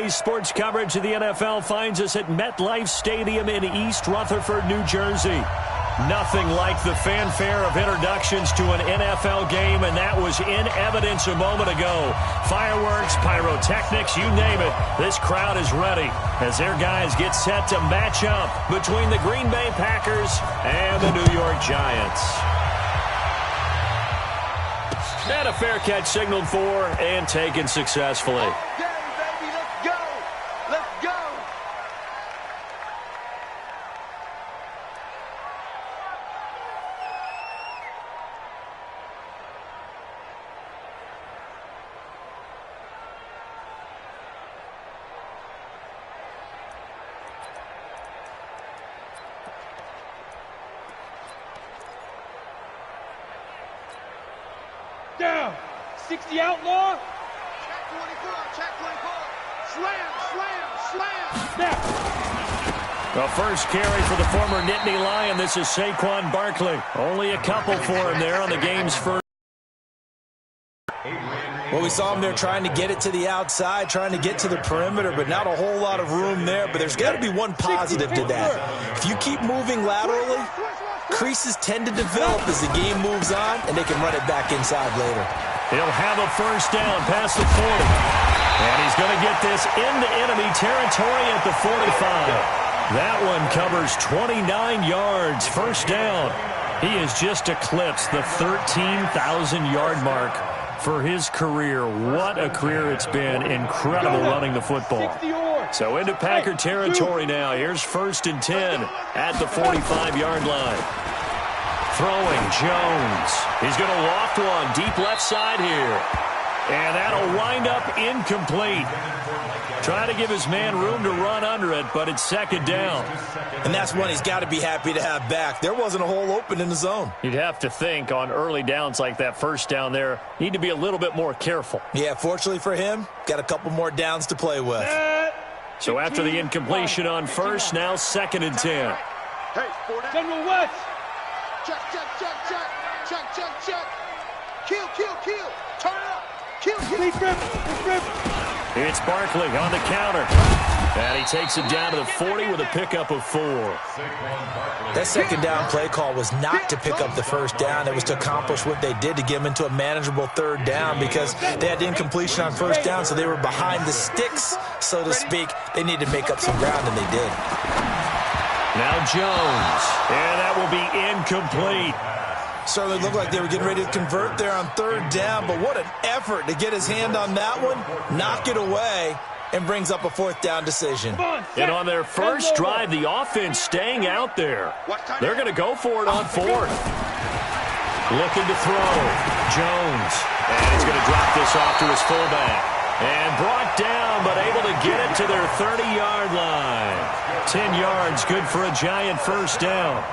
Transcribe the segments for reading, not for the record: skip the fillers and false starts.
Today's sports coverage of the NFL finds us at MetLife Stadium in East Rutherford, New Jersey. Nothing like the fanfare of introductions to an NFL game, and that was in evidence a moment ago. Fireworks, pyrotechnics, you name it. This crowd is ready as their guys get set to match up between the Green Bay Packers and the New York Giants. And a fair catch signaled for and taken successfully. Down. 60 outlaw. Check 24. Check 24. Slam, slam, slam. Snap. The first carry for the former Nittany Lion. This is Saquon Barkley. Only a couple for him there on the game's first. Well, we saw him there trying to get it to the outside, trying to get to the perimeter, but not a whole lot of room there. But there's got to be one positive to that. If you keep moving laterally, creases tend to develop as the game moves on, and they can run it back inside later. He'll have a first down past the 40. And he's going to get this into enemy territory at the 45. That one covers 29 yards. First down. He has just eclipsed the 13,000-yard mark for his career. What a career it's been. Incredible running the football. So into Packer territory now. Here's 1st and 10 at the 45-yard line. Throwing Jones. He's going to loft one deep left side here. And that'll wind up incomplete. Trying to give his man room to run under it, but it's 2nd down. And that's one he's got to be happy to have back. There wasn't a hole open in the zone. You'd have to think on early downs like that first down there, need to be a little bit more careful. Yeah, fortunately for him, got a couple more downs to play with. So after the incompletion on first, now 2nd and 10. Hey, General West. check, check, check, check, check, check, check. Kill, kill, kill. Turn it up. Kill, kill. It's Barkley on the counter. And he takes it down to the 40 with a pickup of 4. That 2nd down play call was not to pick up the first down. It was to accomplish what they did to get them into a manageable 3rd down because they had incompletion on first down, so they were behind the sticks, so to speak. They needed to make up some ground, and they did. Now Jones. And that will be incomplete. Certainly looked like they were getting ready to convert there on 3rd down, but what an effort to get his hand on that one, knock it away, and brings up a 4th down decision. And on their first drive, the offense staying out there. They're going to go for it on 4th. Looking to throw. Jones. And he's going to drop this off to his fullback. And brought down, but able to get it to their 30-yard line. 10 yards, good for a Giant first down.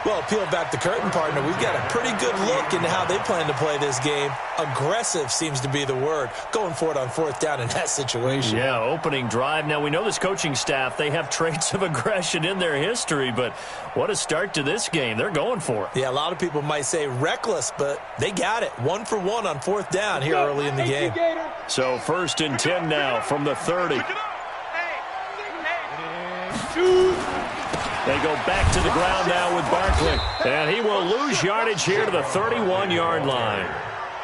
Well, peel back the curtain, partner. We've got a pretty good look into how they plan to play this game. Aggressive seems to be the word. Going for it on 4th down in that situation. Yeah, opening drive. Now, we know this coaching staff, they have traits of aggression in their history, but what a start to this game. They're going for it. Yeah, a lot of people might say reckless, but they got it. 1 for 1 on 4th down here early in the game. So 1st and 10 now from the 30. They go back to the ground now with Barkley. And he will lose yardage here to the 31-yard line.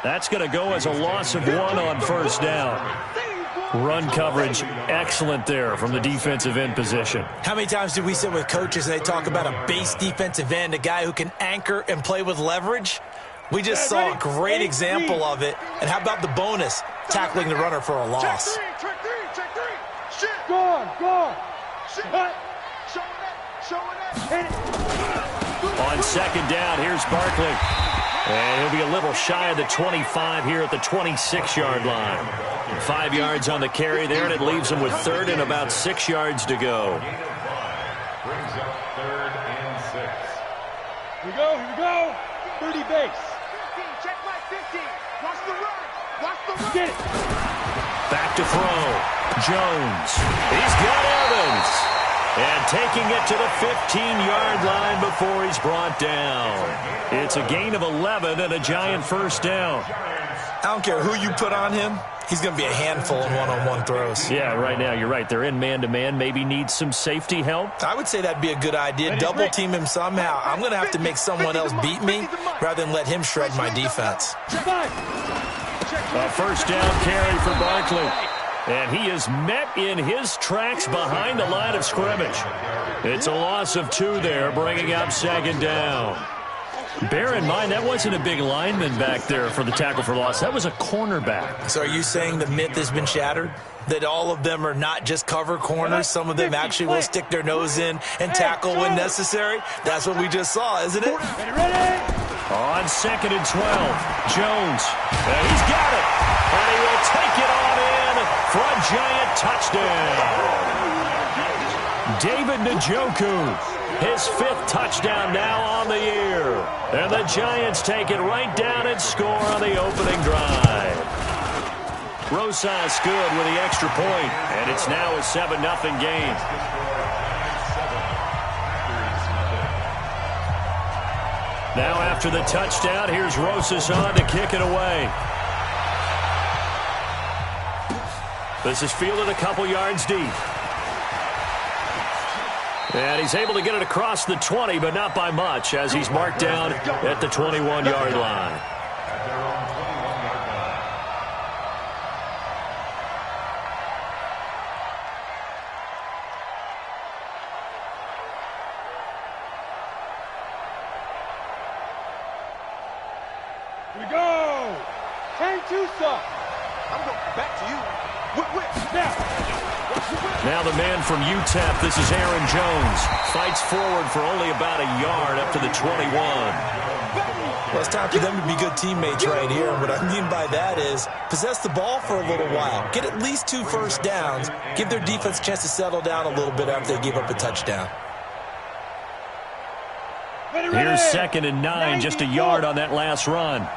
That's going to go as a loss of 1 on first down. Run coverage, excellent there from the defensive end position. How many times do we sit with coaches and they talk about a base defensive end, a guy who can anchor and play with leverage? We just saw a great example of it. And how about the bonus, tackling the runner for a loss? Check three. Shit. Go on. Shit. Cut. Hit it. On 2nd down, here's Barkley. And he'll be a little shy of the 25 here at the 26-yard line. 5 yards on the carry there, and it leaves him with 3rd and about 6 yards to go. Brings up 3rd and 6. Here we go. 30 base. 15, check my 15. Watch the run. Get it. Back to throw. Jones. He's got Evans. And taking it to the 15-yard line before he's brought down. It's a gain of 11 and a Giant first down. I don't care who you put on him. He's going to be a handful in one-on-one throws. Yeah, right now, you're right. They're in man-to-man. Maybe need some safety help. I would say that'd be a good idea. Double team him somehow. I'm going to have to make someone else beat me rather than let him shred my defense. A first down carry for Barkley. And he is met in his tracks behind the line of scrimmage. It's a loss of 2 there, bringing up second down. Bear in mind, that wasn't a big lineman back there for the tackle for loss. That was a cornerback. So are you saying the myth has been shattered? That all of them are not just cover corners? Some of them actually will stick their nose in and tackle when necessary? That's what we just saw, isn't it? On 2nd and 12, Jones. And he's got it. And he will take it on in for a giant touchdown. David Njoku, his 5th touchdown now on the year. And the Giants take it right down and score on the opening drive. Rosas good with the extra point, and it's now a 7-0 game. Now after the touchdown, here's Rosas on to kick it away. This is fielded a couple yards deep. And he's able to get it across the 20, but not by much, as he's marked down at the 21-yard line. Here we go. 10-2 stop. I'm going back to you. Now the man from UTEP, this is Aaron Jones. Fights forward for only about a yard up to the 21. Well, it's time for them to be good teammates right here. And what I mean by that is possess the ball for a little while. Get at least 2 first downs. Give their defense a chance to settle down a little bit after they give up a touchdown. Here's 2nd and 9, just a yard on that last run.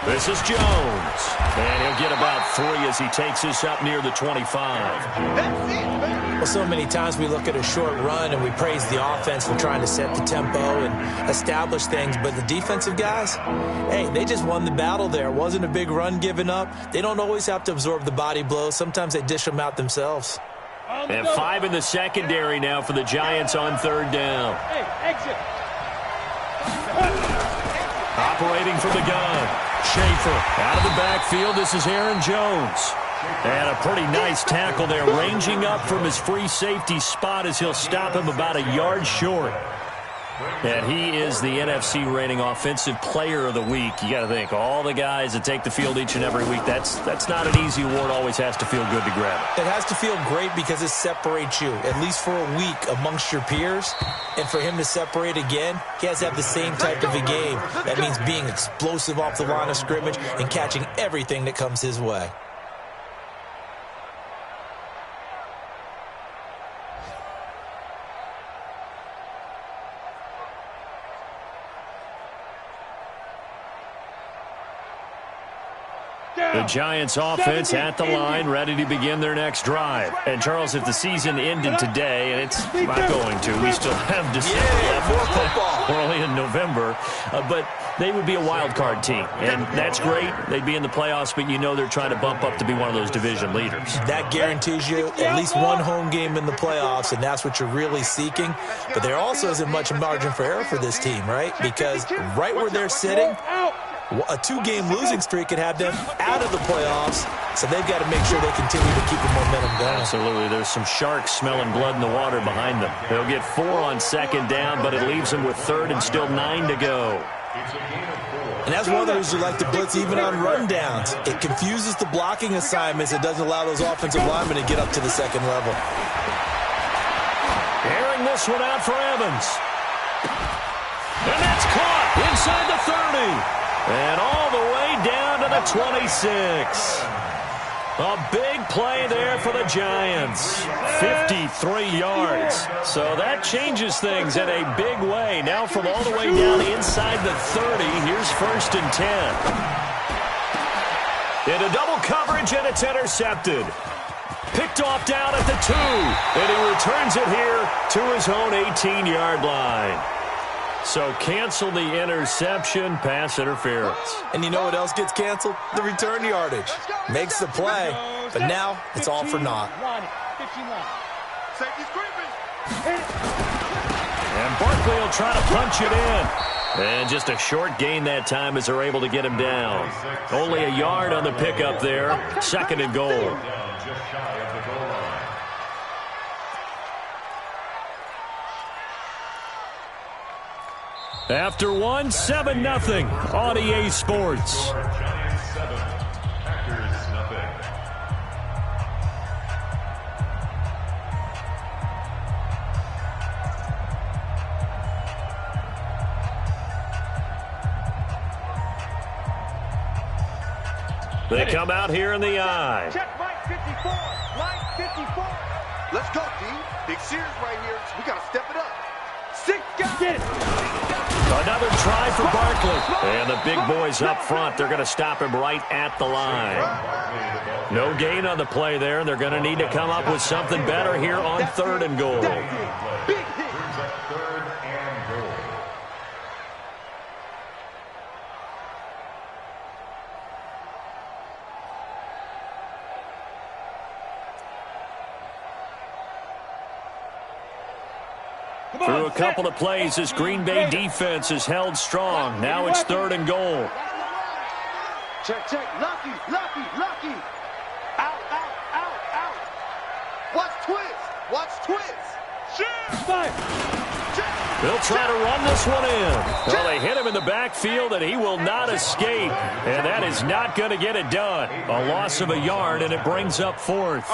This is Jones. And he'll get about 3 as he takes this up near the 25. Well, so many times we look at a short run and we praise the offense for trying to set the tempo and establish things. But the defensive guys, hey, they just won the battle there. It wasn't a big run given up. They don't always have to absorb the body blows. Sometimes they dish them out themselves. And 5 in the secondary now for the Giants on 3rd down. Hey, exit. Operating from the gun. Schaefer out of the backfield. This is Aaron Jones. And a pretty nice tackle there, ranging up from his free safety spot as he'll stop him about a yard short. And he is the NFC rating offensive player of the week. You got to think, all the guys that take the field each and every week, that's not an easy award. Always has to feel good to grab it. It has to feel great because it separates you, at least for a week, amongst your peers. And for him to separate again, he has to have the same type of a game. That means being explosive off the line of scrimmage and catching everything that comes his way. The Giants offense at the line, ready to begin their next drive. And, Charles, if the season ended today, and it's not going to, we still have December left. More football. We're only in November. But they would be a wild card team. And that's great. They'd be in the playoffs, but you know they're trying to bump up to be one of those division leaders. That guarantees you at least one home game in the playoffs, and that's what you're really seeking. But there also isn't much margin for error for this team, right? Because right where they're sitting, a 2-game losing streak could have them out of the playoffs, so they've got to make sure they continue to keep the momentum going. Absolutely. There's some sharks smelling blood in the water behind them. They'll get 4 on 2nd down, but it leaves them with 3rd and still 9 to go. And that's one of the reasons you like to blitz even on rundowns. It confuses the blocking assignments. It doesn't allow those offensive linemen to get up to the 2nd level. Airing this one out for Evans. And that's caught inside the 30. And all the way down to the 26. A big play there for the Giants. 53 yards. So that changes things in a big way. Now from all the way down inside the 30, here's 1st and 10. Into double coverage, and it's intercepted. Picked off down at the 2. And he returns it here to his own 18-yard line. So cancel the interception, pass interference. And you know what else gets canceled? The return yardage. Makes the play, but now it's all for naught. And Barkley will try to punch it in. And just a short gain that time as they're able to get him down. Only a yard on the pickup there. 2nd and goal. After one, 7-0 on EA Sports. They come out here in the eye. Check Mike 54. Mike 54. Let's go, D. Big series right here. We got to step it up. 6 guys. Get it. Another try for Barkley. And the big boys up front, they're going to stop him right at the line. No gain on the play there, and they're going to need to come up with something better here on 3rd and goal. Big hit. Through a couple of plays, this Green Bay defense is held strong. Now it's 3rd and goal. Check, check. Lucky, lucky, lucky. Out, out, out, out. Watch twist. Watch twist. Shoot. They'll try to run this one in. Well, they hit him in the backfield, and he will not escape. And that is not going to get it done. A loss of a yard, and it brings up 4th.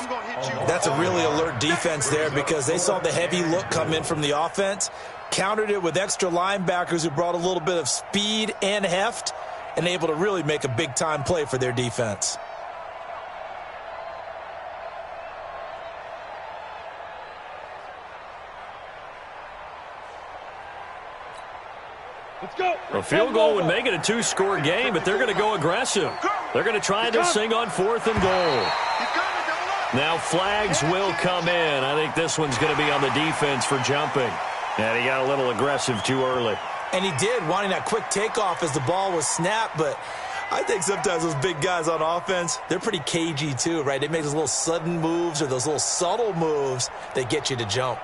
That's a really alert defense there because they saw the heavy look come in from the offense, countered it with extra linebackers who brought a little bit of speed and heft, and able to really make a big-time play for their defense. A field goal would make it a 2-score game, but they're going to go aggressive. They're going to try this thing on 4th and goal. Now flags will come in. I think this one's going to be on the defense for jumping. And he got a little aggressive too early. And he did, wanting that quick takeoff as the ball was snapped, but I think sometimes those big guys on offense, they're pretty cagey too, right? They make those little sudden moves or those little subtle moves that get you to jump.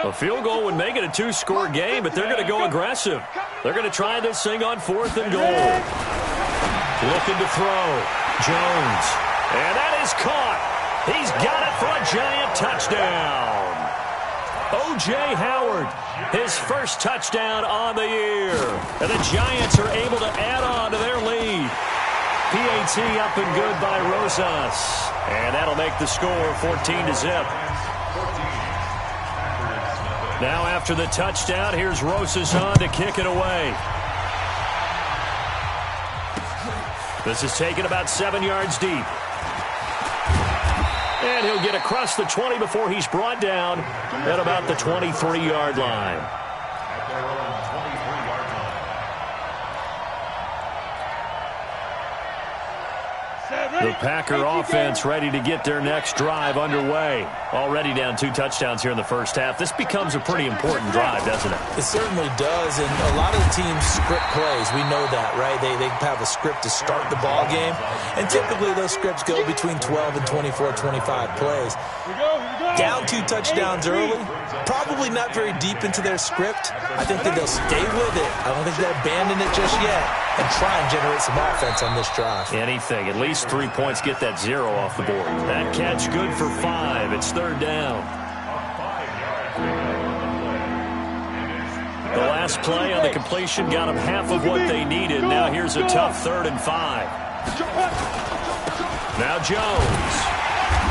A field goal would make it a 2-score game, but they're going to go aggressive. They're going to try this thing on 4th and goal. Looking to throw. Jones. And that is caught. He's got it for a giant touchdown. O.J. Howard, his first touchdown on the year. And the Giants are able to add on to their lead. PAT up and good by Rosas. And that'll make the score 14-0. Now after the touchdown, here's Rosas on to kick it away. This is taken about 7 yards deep. And he'll get across the 20 before he's brought down at about the 23-yard line. The Packer offense ready to get their next drive underway. Already down 2 touchdowns here in the first half. This becomes a pretty important drive, doesn't it? It certainly does, and a lot of the teams script plays. We know that, right? They have a script to start the ball game, and typically those scripts go between 12 and 24, 25 plays. Down 2 touchdowns early, probably not very deep into their script. I think that they'll stay with it. I don't think they'll abandon it just yet and try and generate some offense on this drive. Anything, at least 3 points, get that 0 off the board. That catch good for 5. It's 3rd down. The last play on the completion got them half of what they needed. Now here's a tough 3rd and 5. Now Jones.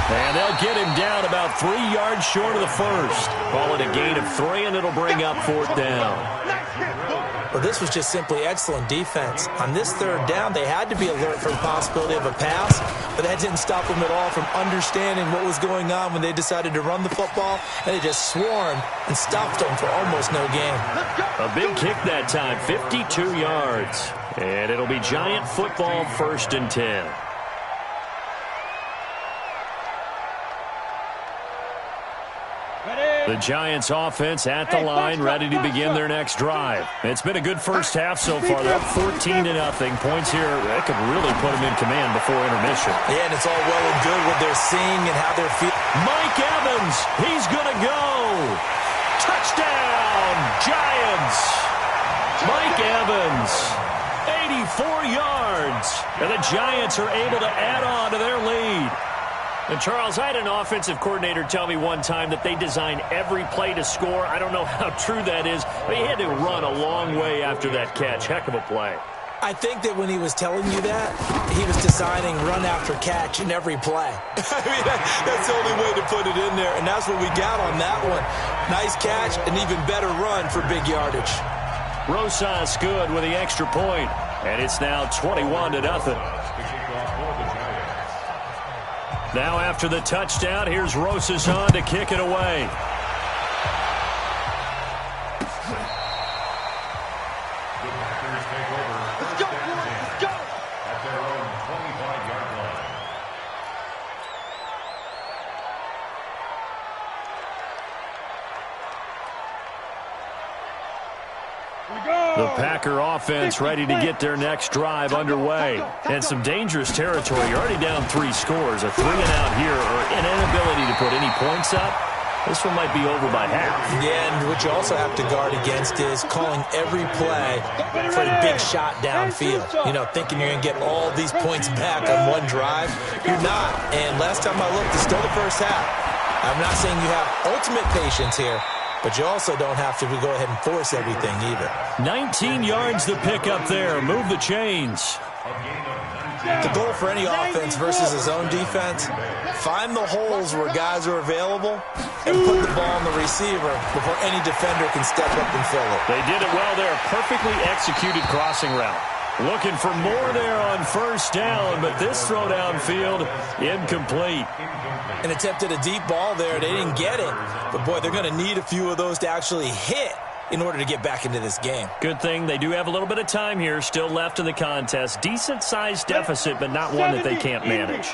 And they'll get him down about 3 yards short of the first. Call it a gain of 3, and it'll bring up 4th down. Well, this was just simply excellent defense. On this third down, they had to be alert for the possibility of a pass, but that didn't stop them at all from understanding what was going on when they decided to run the football, and they just swarmed and stopped them for almost no gain. A big kick that time, 52 yards. And it'll be Giant football, 1st and 10. The Giants offense at the line, ready to begin their next drive. It's been a good first half so far. They're up 14-0. Points here, that could really put them in command before intermission. Yeah, and it's all well and good what they're seeing and how they're feeling. Mike Evans, he's going to go. Touchdown, Giants. Mike Evans, 84 yards. And the Giants are able to add on to their lead. And, Charles, I had an offensive coordinator tell me one time that they design every play to score. I don't know how true that is, but he had to run a long way after that catch. Heck of a play. I think that when he was telling you that, he was designing run after catch in every play. I mean, that's the only way to put it in there, and that's what we got on that one. Nice catch, an even better run for big yardage. Rosas good with the extra point, and it's now 21-0. Now after the touchdown, here's Rosas on to kick it away. Let's go, boys, let's go. At their own 25-yard line. The Packer offense ready to get their next drive underway. And some dangerous territory. You're already down 3 scores. A 3-and-out here or an inability to put any points up. This one might be over by half. Yeah, and what you also have to guard against is calling every play for a big shot downfield. You know, thinking you're going to get all these points back on one drive. You're not. And last time I looked, it's still the first half. I'm not saying you have ultimate patience here, but you also don't have to go ahead and force everything either. 19 yards to pick up there. Move the chains. The goal for any offense versus his own defense, find the holes where guys are available and put the ball on the receiver before any defender can step up and fill it. They did it well there. Perfectly executed crossing route. Looking for more there on first down, but this throw downfield, incomplete. And attempted a deep ball there. They didn't get it. But, boy, they're going to need a few of those to actually hit in order to get back into this game. Good thing they do have a little bit of time here still left in the contest. Decent-sized deficit, but not one that they can't manage.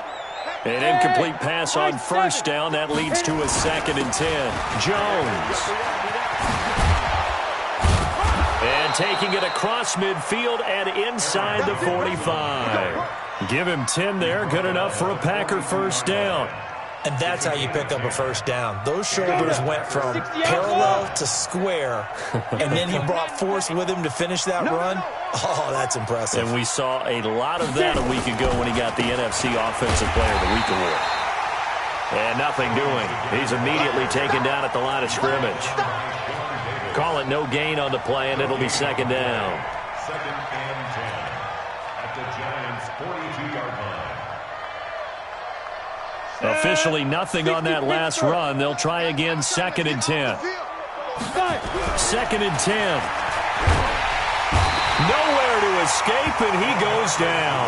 An incomplete pass on first down. That leads to a 2nd and 10. Jones. And taking it across midfield and inside the 45. Give him 10 there. Good enough for a Packer first down. And that's how you pick up a first down. Those shoulders went from parallel to square, and then he brought force with him to finish that run. Oh, that's impressive. And we saw a lot of that a week ago when he got the NFC Offensive Player of the Week award. And nothing doing. He's immediately taken down at the line of scrimmage. Call it no gain on the play, and it'll be 2nd down. 2nd and 10 at the Giants' 42-yard line. Officially nothing on that last run. They'll try again, 2nd and 10. 2nd and 10. Nowhere to escape, and he goes down.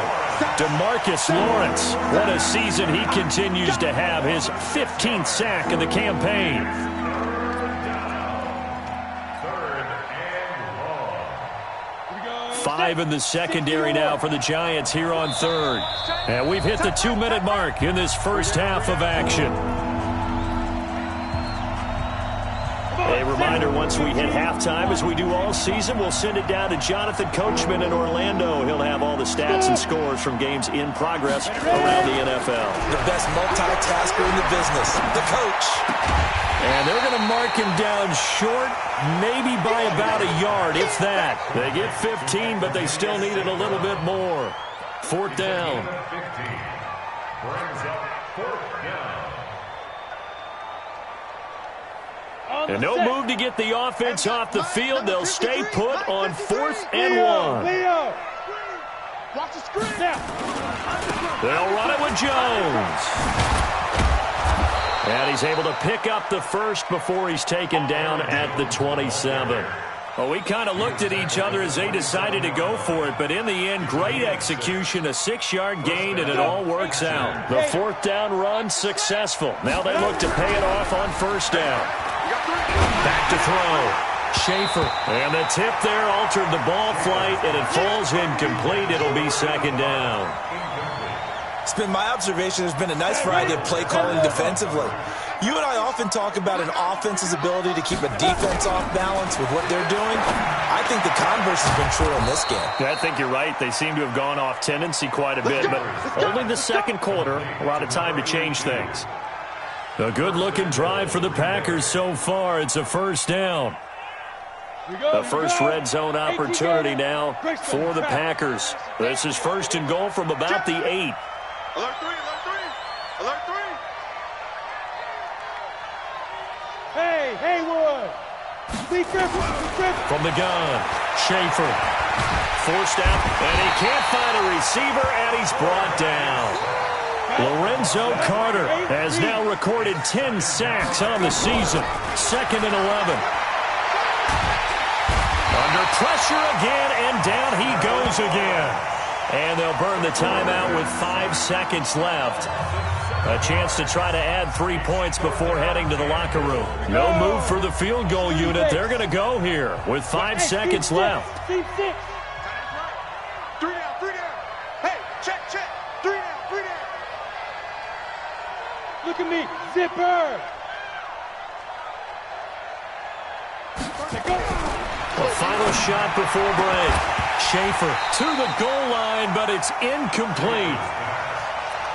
DeMarcus Lawrence, what a season he continues to have. His 15th sack of the campaign. 5 in the secondary now for the Giants here on 3rd. And we've hit the 2-minute mark in this first half of action. A reminder, once we hit halftime, as we do all season, we'll send it down to Jonathan Coachman in Orlando. He'll have all the stats and scores from games in progress around the NFL. The best multitasker in the business, the coach. And they're going to mark him down short, maybe by about a yard, if that. They get 15, but they still needed a little bit more. 4th down. 15 brings up 4th down. And no move to get the offense off the field. They'll stay put on 4th and 1. Leo. Watch the screen. They'll run it with Jones. And he's able to pick up the first before he's taken down at the 27. Well, we kind of looked at each other as they decided to go for it, but in the end, great execution, a 6-yard gain, and it all works out. The 4th down run successful. Now they look to pay it off on 1st down. Back to throw. Schaefer. And the tip there altered the ball flight, and it falls incomplete. It'll be 2nd down. It's been my observation there's been a nice variety of play calling defensively. You and I often talk about an offense's ability to keep a defense off balance with what they're doing. I think the converse has been true in this game. Yeah, I think you're right. They seem to have gone off tendency quite a bit, but only the 2nd quarter, a lot of time to change things. A good-looking drive for the Packers so far. It's a 1st down. The first red zone opportunity now for the Packers. This is 1st and goal from about the 8. Alert 3, alert 3, alert 3. Hey, Haywood! Be careful, be careful. From the gun, Schaefer. Forced out, and he can't find a receiver, and he's brought down. Lorenzo Carter has now recorded 10 sacks on the season. 2nd and 11. Under pressure again, and down he goes again. And they'll burn the timeout with 5 seconds left. A chance to try to add 3 points before heading to the locker room. No move for the field goal unit. They're going to go here with 5 seconds left. 3 down, 3 down. Hey, check. 3 down, 3 down. Look at me, zipper. A final shot before break. Schaefer to the goal line, but it's incomplete.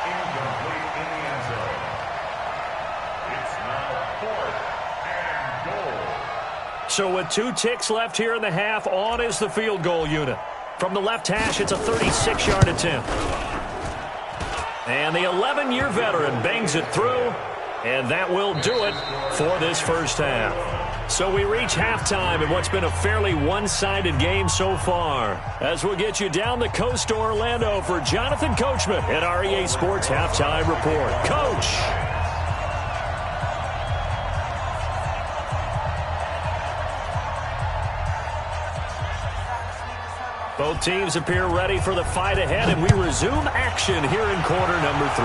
Incomplete in the end zone. It's now 4th and goal. So with 2 ticks left here in the half, on is the field goal unit. From the left hash, it's a 36-yard attempt. And the 11-year veteran bangs it through, and that will do it for this 1st half. So we reach halftime in what's been a fairly one-sided game so far. As we'll get you down the coast to Orlando for Jonathan Coachman at our EA Sports Halftime Report. Coach! Both teams appear ready for the fight ahead, and we resume action here in quarter number 3.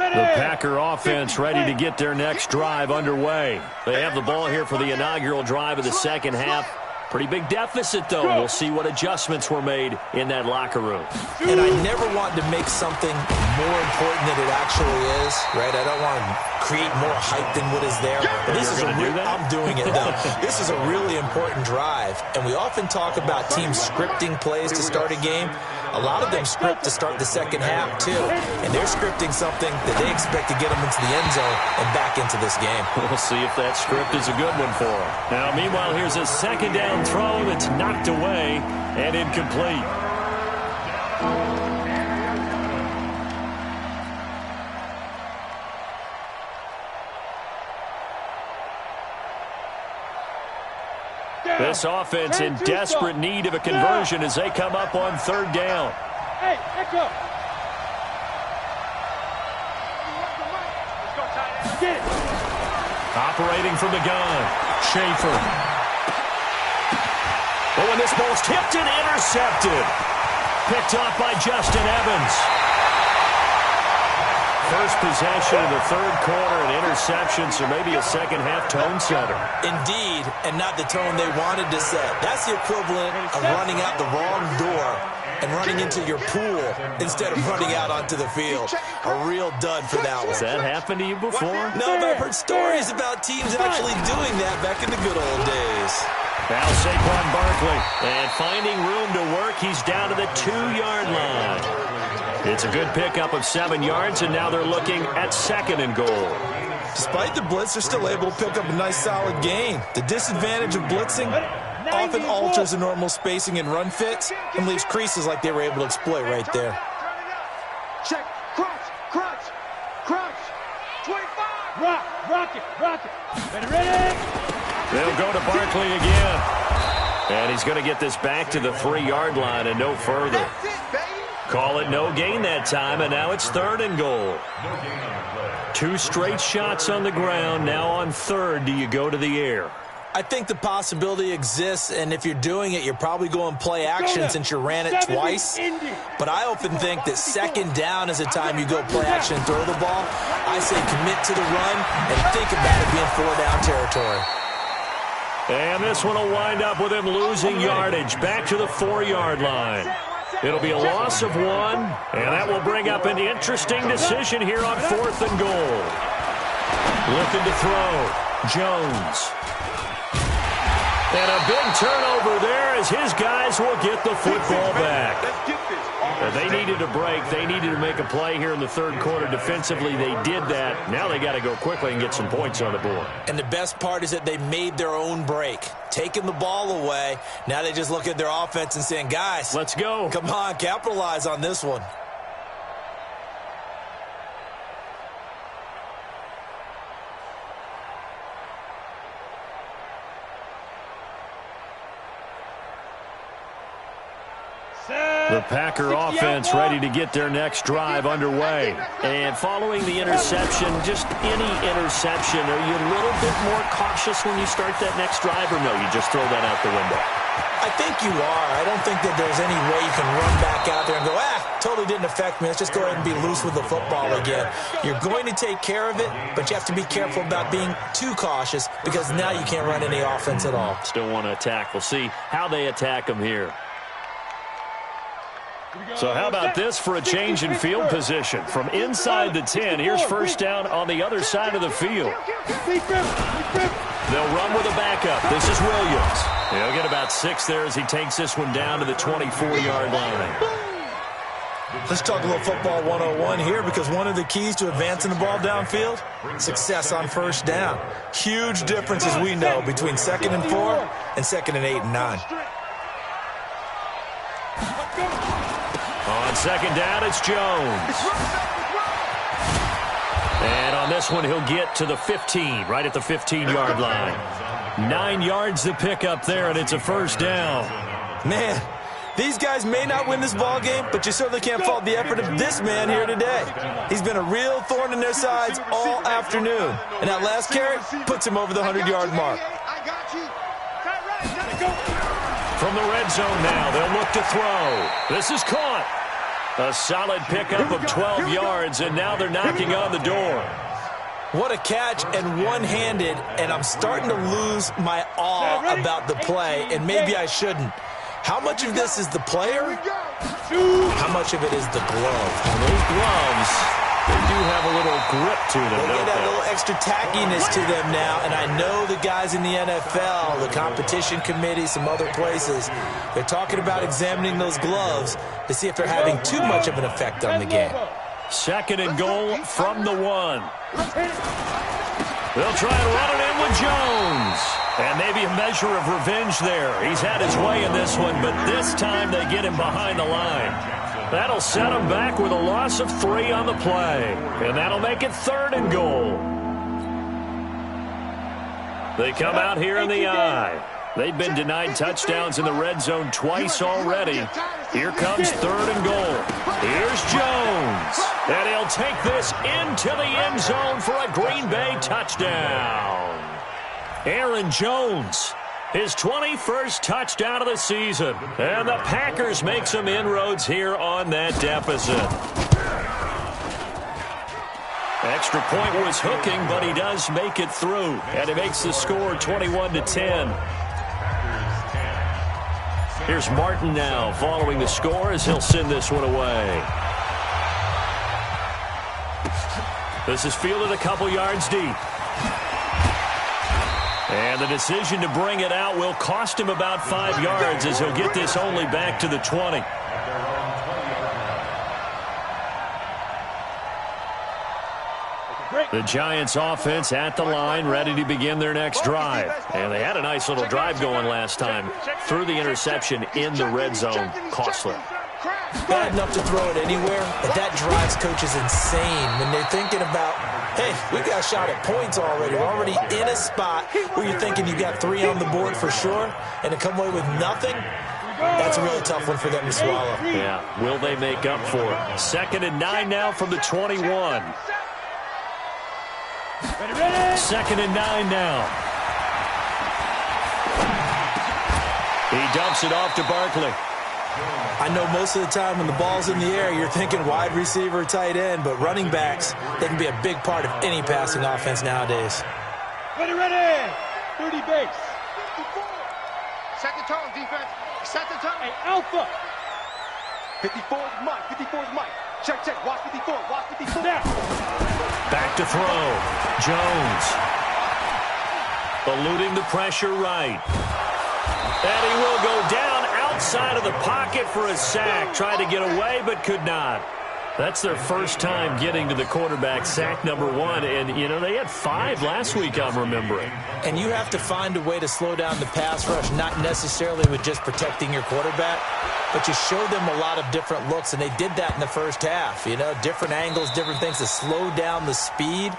The Packer offense ready to get their next drive underway. They have the ball here for the inaugural drive of the 2nd half. Pretty big deficit, though. We'll see what adjustments were made in that locker room. And I never want to make something more important than it actually is, right? I don't want to create more hype than what is there. But this is I'm doing it, though. This is a really important drive. And we often talk about teams scripting plays to start a game. A lot of them script to start the 2nd half, too. And they're scripting something that they expect to get them into the end zone and back into this game. We'll see if that script is a good one for them. Now, meanwhile, here's a 2nd down throw that's knocked away and incomplete. This offense in desperate need of a conversion as they come up on 3rd down. Hey, echo. Get it. Operating from the gun, Schaefer. Oh, and this ball's tipped and intercepted. Picked off by Justin Evans. First possession of the 3rd quarter, an interception, so maybe a 2nd half tone setter. Indeed, and not the tone they wanted to set. That's the equivalent of running out the wrong door and running into your pool instead of running out onto the field. A real dud for that one. Has that happened to you before? No, but I've heard stories about teams actually doing that back in the good old days. Now Saquon Barkley, and finding room to work, he's down to the 2-yard line. It's a good pickup of 7 yards, and now they're looking at 2nd and goal. Despite the blitz, they're still able to pick up a nice solid gain. The disadvantage of blitzing often alters the normal spacing and run fits and leaves creases like they were able to exploit right there. Check, crunch. 25. Rock it. Ready. They'll go to Barkley again. And he's going to get this back to the 3-yard line and no further. Call it no gain that time, and now it's 3rd and goal. 2 straight shots on the ground. Now on 3rd, do you go to the air? I think the possibility exists, and if you're doing it, you're probably going play action since you ran it twice. But I often think that 2nd down is the time you go play action and throw the ball. I say commit to the run and think about it being 4-down territory. And this one will wind up with him losing yardage back to the 4-yard line. It'll be a loss of 1, and that will bring up an interesting decision here on 4th and goal. Looking to throw. Jones. And a big turnover there as his guys will get the football back. They needed a break. They needed to make a play here in the 3rd quarter. Defensively, they did that. Now they got to go quickly and get some points on the board. And the best part is that they made their own break. Taking the ball away. Now they just look at their offense and saying, guys, let's go. Come on, capitalize on this one. The Packer offense ready to get their next drive underway. And following the interception, just any interception, are you a little bit more cautious when you start that next drive, or no, you just throw that out the window? I think you are. I don't think that there's any way you can run back out there and go, totally didn't affect me. Let's just go ahead and be loose with the football again. You're going to take care of it, but you have to be careful about being too cautious because now you can't run any offense at all. Still want to attack. We'll see how they attack them here. So how about this for a change in field position? From inside the 10, here's 1st down on the other side of the field. They'll run with a backup. This is Williams. He'll get about 6 there as he takes this one down to the 24-yard line. Let's talk a little football 101 here because one of the keys to advancing the ball downfield, success on 1st down. Huge difference, as we know, between 2nd and 4 and 2nd and 8 and 9. On 2nd down, it's Jones. And on this one, he'll get to the 15, right at the 15-yard line. 9 yards to pick up there, and it's a 1st down. Man, these guys may not win this ball game, but you certainly can't fault the effort of this man here today. He's been a real thorn in their sides all afternoon. And that last carry puts him over the 100-yard mark. From the red zone now, they'll look to throw. This is caught. A solid pickup of 12 yards, and now they're knocking on the door. What a catch, and one-handed, and I'm starting to lose my awe about the play, and maybe I shouldn't. How much of this is the player? How much of it is the glove? And those gloves, they do have a little grip to them, they get a little extra tackiness to them now, and I know the guys in the NFL, the competition committee, some other places, they're talking about examining those gloves to see if they're having too much of an effect on the game. 2nd and goal from the 1. They'll try and run it in with Jones. And maybe a measure of revenge there. He's had his way in this one, but this time they get him behind the line. That'll set him back with a loss of 3 on the play. And that'll make it 3rd and goal. They come out here in the eye. They've been denied touchdowns in the red zone twice already. Here comes 3rd and goal. Here's Jones. And he'll take this into the end zone for a Green Bay touchdown. Aaron Jones, his 21st touchdown of the season. And the Packers make some inroads here on that deficit. Extra point was hooking, but he does make it through. And he makes the score 21-10. Here's Martin now following the score as he'll send this one away. This is fielded a couple yards deep. And the decision to bring it out will cost him about 5 yards as he'll get this only back to the 20. The Giants offense at the line, ready to begin their next drive. And they had a nice little drive going last time. Through the interception in the red zone, costly. Bad enough to throw it anywhere, but that drives coaches insane when they're thinking about, hey, we got a shot at points already. We're already in a spot where you're thinking you got 3 on the board for sure, and to come away with nothing, that's a really tough one for them to swallow. Yeah, will they make up for it? 2nd and 9 now from the 21. 2nd and 9 now. He dumps it off to Barkley. I know most of the time when the ball's in the air, you're thinking wide receiver, tight end, but running backs, they can be a big part of any passing offense nowadays. Ready. 30 base. Set the tone, defense. Set the tone. Hey, Alpha. 54 is Mike. 54 is Mike. Check. Watch 54. Watch 54. Now. Back to throw. Jones. Eluding the pressure right. And he will go down outside of the pocket for a sack. Tried to get away, but could not. That's their first time getting to the quarterback, sack number 1. And, you know, they had 5 last week, I'm remembering. And you have to find a way to slow down the pass rush, not necessarily with just protecting your quarterback, but you show them a lot of different looks, and they did that in the first half. You know, different angles, different things to slow down the speed.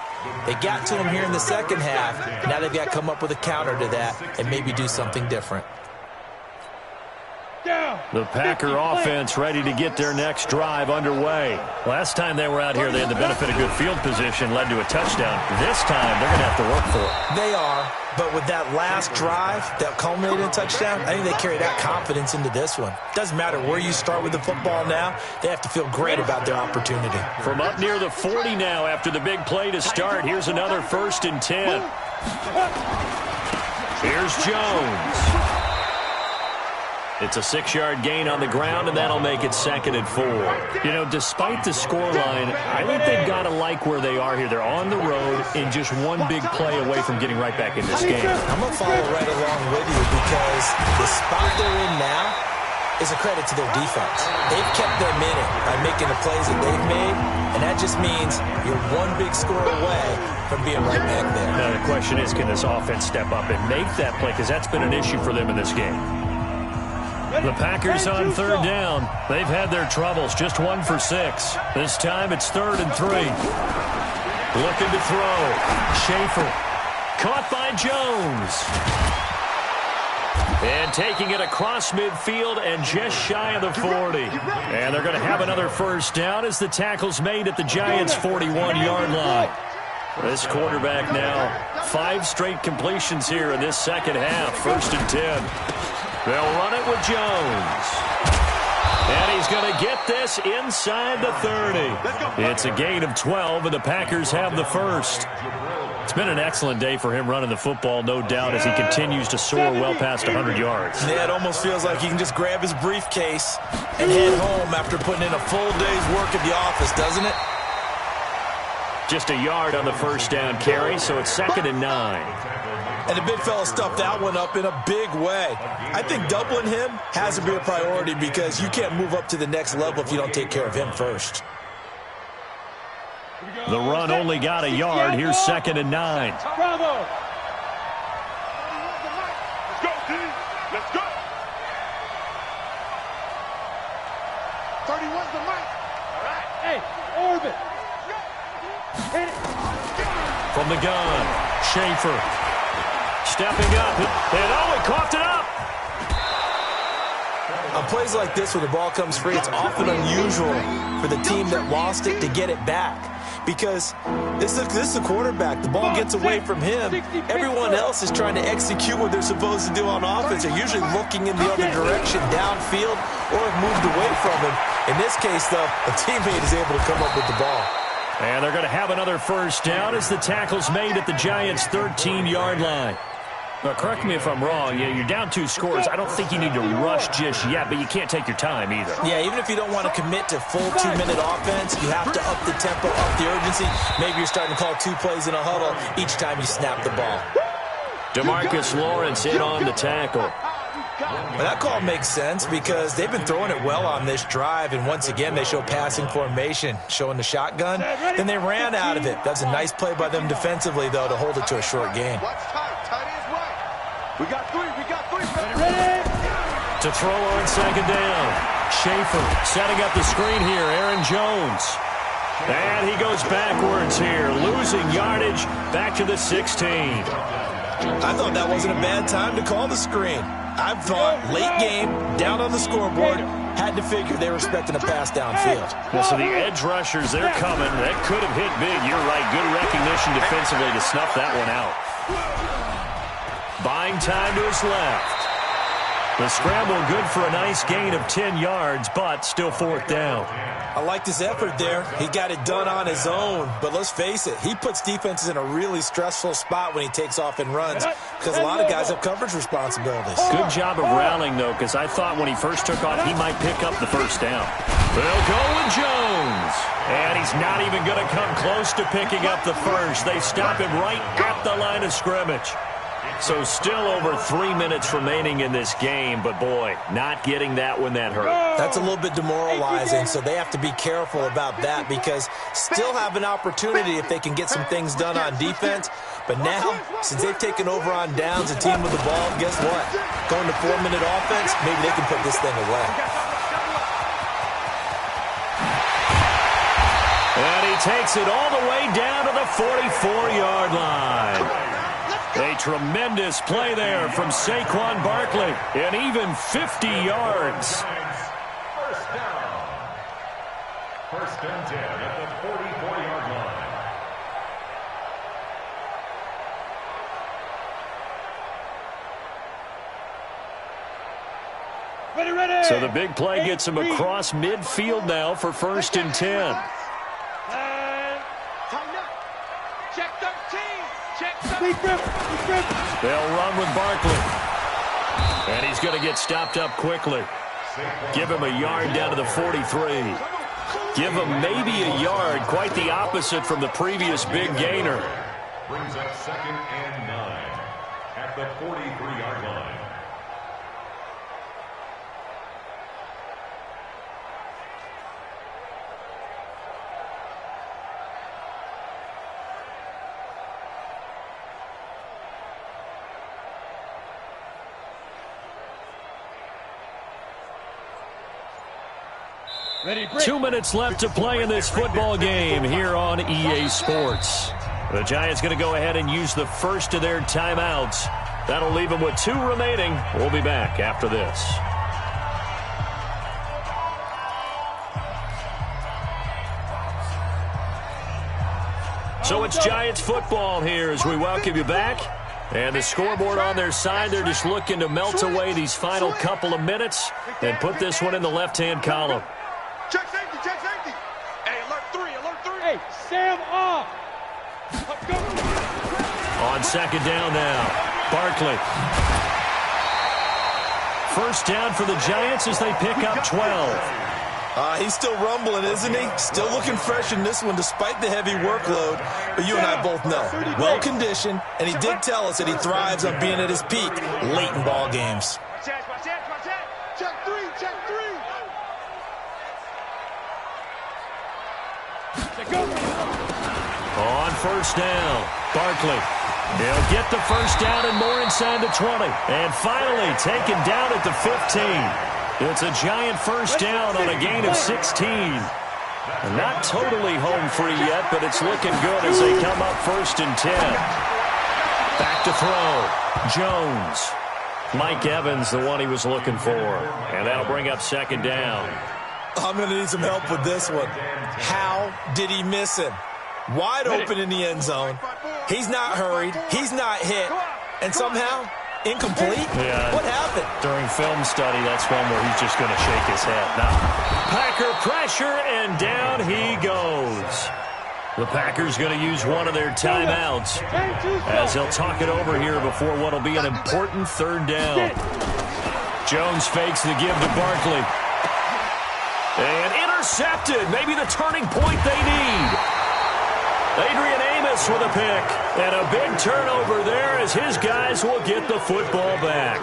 They got to him here in the second half. Now they've got to come up with a counter to that and maybe do something different. The Packer offense ready to get their next drive underway. Last time they were out here, they had the benefit of good field position, led to a touchdown. This time, they're going to have to work for it. They are, but with that last drive that culminated in a touchdown, I think they carry that confidence into this one. Doesn't matter where you start with the football now, they have to feel great about their opportunity. From up near the 40 now after the big play to start, here's another 1st and 10. Here's Jones. It's a 6-yard gain on the ground, and that'll make it 2nd and 4. You know, despite the scoreline, I think they've got to like where they are here. They're on the road and just one big play away from getting right back in this game. I'm going to follow right along with you because the spot they're in now is a credit to their defense. They've kept them in it by making the plays that they've made, and that just means you're one big score away from being right back there. Now, the question is, can this offense step up and make that play? Because that's been an issue for them in this game. The Packers on 3rd down. They've had their troubles, just 1 for 6. This time it's 3rd and 3. Looking to throw. Schaefer. Caught by Jones. And taking it across midfield and just shy of the 40. And they're going to have another 1st down as the tackle's made at the Giants' 41-yard line. This quarterback now, 5 straight completions here in this second half. 1st and 10. They'll run it with Jones. And he's going to get this inside the 30. It's a gain of 12, and the Packers have the 1st. It's been an excellent day for him running the football, no doubt, as he continues to soar well past 100 yards. Yeah, it almost feels like he can just grab his briefcase and head home after putting in a full day's work at the office, doesn't it? Just a yard on the 1st down carry, so it's 2nd and 9. And the big fella stuffed that one up in a big way. I think doubling him has to be a priority because you can't move up to the next level if you don't take care of him first. The run only got a yard. Here's 2nd and 9. Bravo. Let's go, team. Let's go. 31's the mic. All right. Hey, orbit. Hit it. From the gun, Schaefer. Stepping up, and he coughed it up. On plays like this where the ball comes free, it's often unusual for the team that lost it to get it back. Because this is a quarterback. The ball gets away from him. Everyone else is trying to execute what they're supposed to do on offense. They're usually looking in the other direction, downfield, or have moved away from him. In this case, though, a teammate is able to come up with the ball. And they're going to have another 1st down as the tackle's made at the Giants' 13-yard line. Now, correct me if I'm wrong. You're down 2 scores. I don't think you need to rush just yet, but you can't take your time either. Yeah, even if you don't want to commit to full 2-minute offense, you have to up the tempo, up the urgency. Maybe you're starting to call 2 plays in a huddle each time you snap the ball. DeMarcus Lawrence in on the tackle. Well, that call makes sense because they've been throwing it well on this drive, and once again they show passing formation, showing the shotgun. Then they ran out of it. That's a nice play by them defensively, though, to hold it to a short gain. We got 3. Ready. To throw on 2nd down. Schaefer setting up the screen here. Aaron Jones. And he goes backwards here, losing yardage back to the 16. I thought that wasn't a bad time to call the screen. I thought late game, down on the scoreboard, had to figure they were expecting a pass downfield. Well, so the edge rushers, they're coming. That could have hit big. You're right. Good recognition defensively to snuff that one out. Buying time to his left. The scramble good for a nice gain of 10 yards, but still fourth down. I liked his effort there. He got it done on his own. But let's face it, he puts defenses in a really stressful spot when he takes off and runs because a lot of guys have coverage responsibilities. Good job of rallying, though, because I thought when he first took off, he might pick up the first down. They'll go with Jones. And he's not even going to come close to picking up the first. They stop him right at the line of scrimmage. So still over 3 minutes remaining in this game, but boy, not getting that when that hurt. That's a little bit demoralizing, so they have to be careful about that because still have an opportunity if they can get some things done on defense. But now, since they've taken over on downs, a team with the ball, guess what? Going to 4-minute offense, maybe they can put this thing away. And he takes it all the way down to the 44-yard line. A tremendous play there from Saquon Barkley, and even 50 yards. First and 10 at the 44-yard line. Ready. So the big play gets him across midfield now for first and 10. Check 13. Check 13. They'll run with Barkley. And he's going to get stopped up quickly. Give him a yard down to the 43. Give him maybe a yard, quite the opposite from the previous big gainer. Brings up 2nd and 9 at the 43-yard line. Ready, break. 2 minutes left to play in this football game here on EA Sports. The Giants going to go ahead and use the first of their timeouts. That'll leave them with 2 remaining. We'll be back after this. So it's Giants football here as we welcome you back. And the scoreboard on their side, they're just looking to melt away these final couple of minutes and put this one in the left-hand column. Check safety, check safety. Hey, alert 3, alert 3. Hey, Sam off. Let's go. On second down now, Barkley. First down for the Giants as they pick up 12. He's still rumbling, isn't he? Still looking fresh in this one despite the heavy workload. But you and I both know, well-conditioned, and he did tell us that he thrives on being at his peak late in ball games. Check 3, check 3. On first down, Barkley. He'll get the first down and more inside the 20. And finally taken down at the 15. It's a Giant first down on a gain of 16. Not totally home free yet, but it's looking good as they come up first and 10. Back to throw. Jones. Mike Evans, the one he was looking for. And that'll bring up second down. I'm going to need some help with this one. How did he miss him? Wide open in the end zone. He's not hurried. He's not hit. And somehow, incomplete? Yeah. What happened? During film study, that's one where he's just going to shake his head. Now, Packer pressure, and down he goes. The Packers going to use one of their timeouts as they'll talk it over here before what will be an important third down. Jones fakes the give to Barkley. And intercepted. Maybe the turning point they need. Adrian Amos with a pick. And a big turnover there as his guys will get the football back.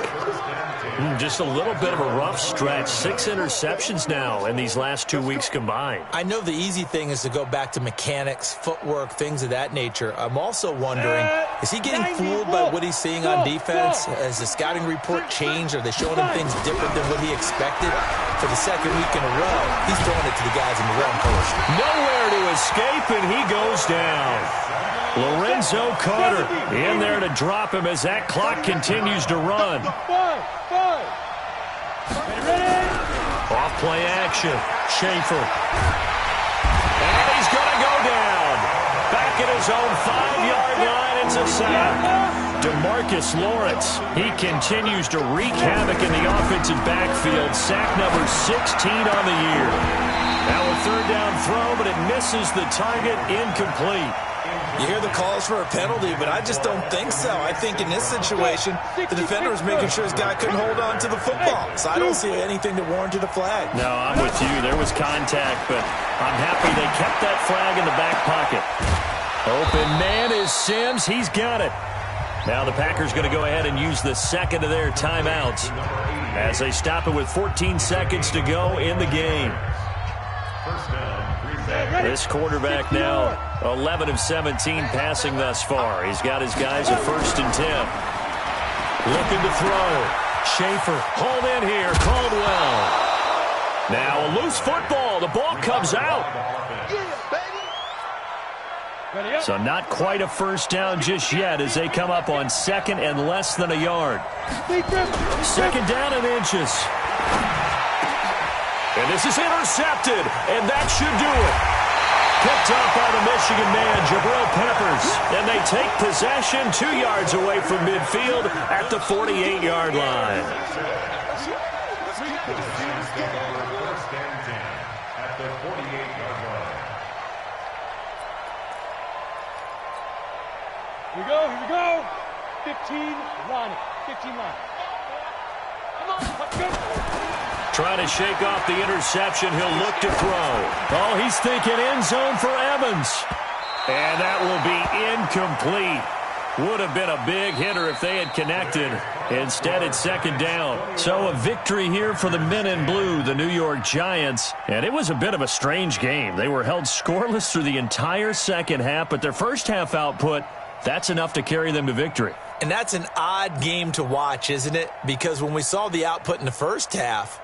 Just a little bit of a rough stretch. 6 interceptions now in these last 2 weeks combined. I know the easy thing is to go back to mechanics, footwork, things of that nature. I'm also wondering, is he getting fooled by what he's seeing on defense? Has the scouting report changed? Are they showing him things different than what he expected? For the second week in a row, he's throwing it to the guys in the wrong colors. Nowhere to escape, and he goes down. Lorenzo Carter in there to drop him as that clock continues to run. Off play action. Schaefer. And he's going to go down. Back at his own 5-yard line. It's a sack. DeMarcus Lawrence. He continues to wreak havoc in the offensive backfield. Sack number 16 on the year. Now a third down throw, but it misses the target. Incomplete. You hear the calls for a penalty, but I just don't think so. I think in this situation, the defender was making sure his guy couldn't hold on to the football. So I don't see anything that warranted a flag. No, I'm with you. There was contact, but I'm happy they kept that flag in the back pocket. Open man is Sims. He's got it. Now the Packers going to go ahead and use the second of their timeouts as they stop it with 14 seconds to go in the game. This quarterback now 11 of 17 passing thus far. He's got his guys at 1st and 10. Looking to throw. Schaefer hauled in here. Caldwell. Now a loose football. The ball comes out. So not quite a first down just yet as they come up on 2nd and less than a yard. 2nd down and inches. And this is intercepted, and that should do it. Picked up by the Michigan man, Jabril Peppers. And they take possession 2 yards away from midfield at the 48-yard line. Here we go. 15 line. 15 line. Come on, let's go. Trying to shake off the interception. He'll look to throw. Oh, he's thinking end zone for Evans. And that will be incomplete. Would have been a big hitter if they had connected. Instead, it's 2nd down. So a victory here for the men in blue, the New York Giants. And it was a bit of a strange game. They were held scoreless through the entire second half, but their first half output, that's enough to carry them to victory. And that's an odd game to watch, isn't it? Because when we saw the output in the first half,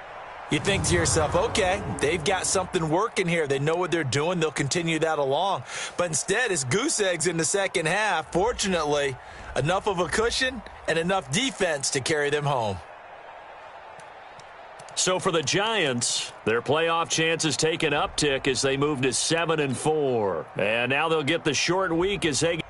you think to yourself, okay, they've got something working here. They know what they're doing. They'll continue that along. But instead, it's goose eggs in the second half. Fortunately, enough of a cushion and enough defense to carry them home. So for the Giants, their playoff chances take an uptick as they move to 7-4. And now they'll get the short week as they